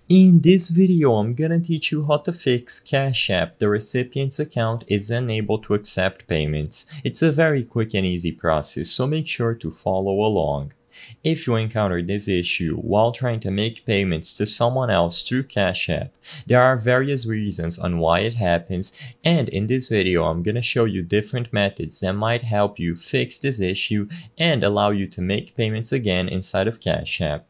In this video, I'm gonna teach you how to fix Cash App. The recipient's account is unable to accept payments. It's a very quick and easy process, so make sure to follow along. If you encounter this issue while trying to make payments to someone else through Cash App, there are various reasons on why it happens, and in this video I'm gonna show you different methods that might help you fix this issue and allow you to make payments again inside of Cash App.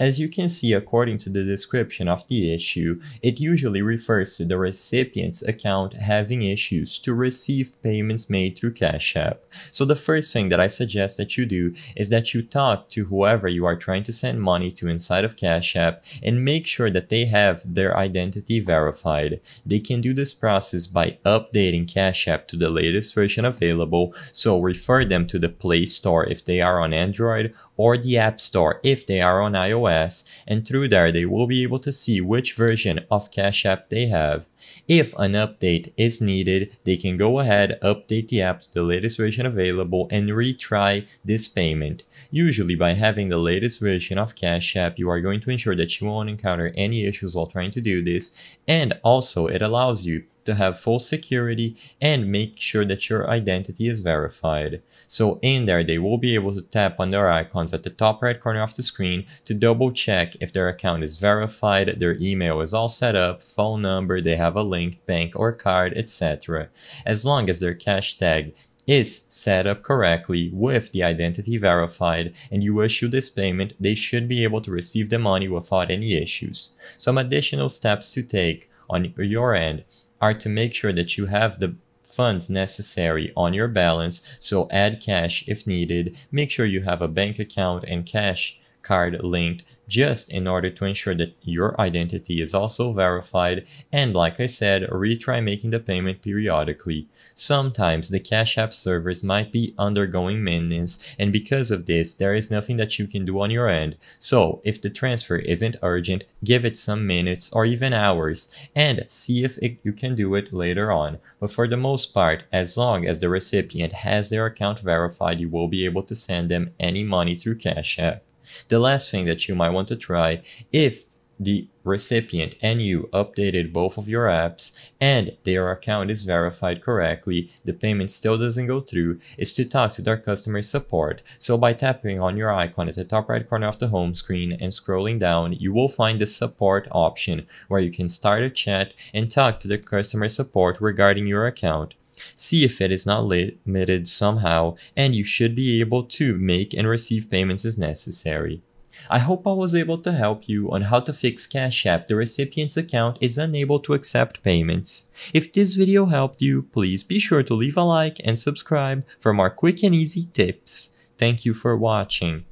As you can see, according to the description of the issue, it usually refers to the recipient's account having issues to receive payments made through Cash App. So the first thing that I suggest that you do is that you talk to whoever you are trying to send money to inside of Cash App and make sure that they have their identity verified. They can do this process by updating Cash App to the latest version available, so refer them to the Play Store if they are on Android or the App Store if they are on iOS, and through there they will be able to see which version of Cash App they have. If an update is needed, they can go ahead, update the app to the latest version available, and retry this payment. Usually by having the latest version of Cash App, you are going to ensure that you won't encounter any issues while trying to do this, and also it allows you to have full security and make sure that your identity is verified. So in there, they will be able to tap on their icons at the top right corner of the screen to double check if their account is verified, their email is all set up, phone number, they have a linked bank or card, etc. As long as their cash tag is set up correctly with the identity verified and you issue this payment, they should be able to receive the money without any issues. Some additional steps to take on your end are to make sure that you have the funds necessary on your balance, so add cash if needed. Make sure you have a bank account and cash card linked just in order to ensure that your identity is also verified, and like I said, retry making the payment periodically. Sometimes the Cash App servers might be undergoing maintenance, and because of this, there is nothing that you can do on your end. So if the transfer isn't urgent, give it some minutes or even hours and see if you can do it later on. But for the most part, as long as the recipient has their account verified, you will be able to send them any money through Cash App. The last thing that you might want to try, if the recipient and you updated both of your apps and their account is verified correctly, the payment still doesn't go through, is to talk to their customer support. So by tapping on your icon at the top right corner of the home screen and scrolling down, you will find the support option where you can start a chat and talk to the customer support regarding your account. See if it is not limited somehow, and you should be able to make and receive payments as necessary. I hope I was able to help you on how to fix Cash App. The recipient's account is unable to accept payments. If this video helped you, please be sure to leave a like and subscribe for more quick and easy tips. Thank you for watching.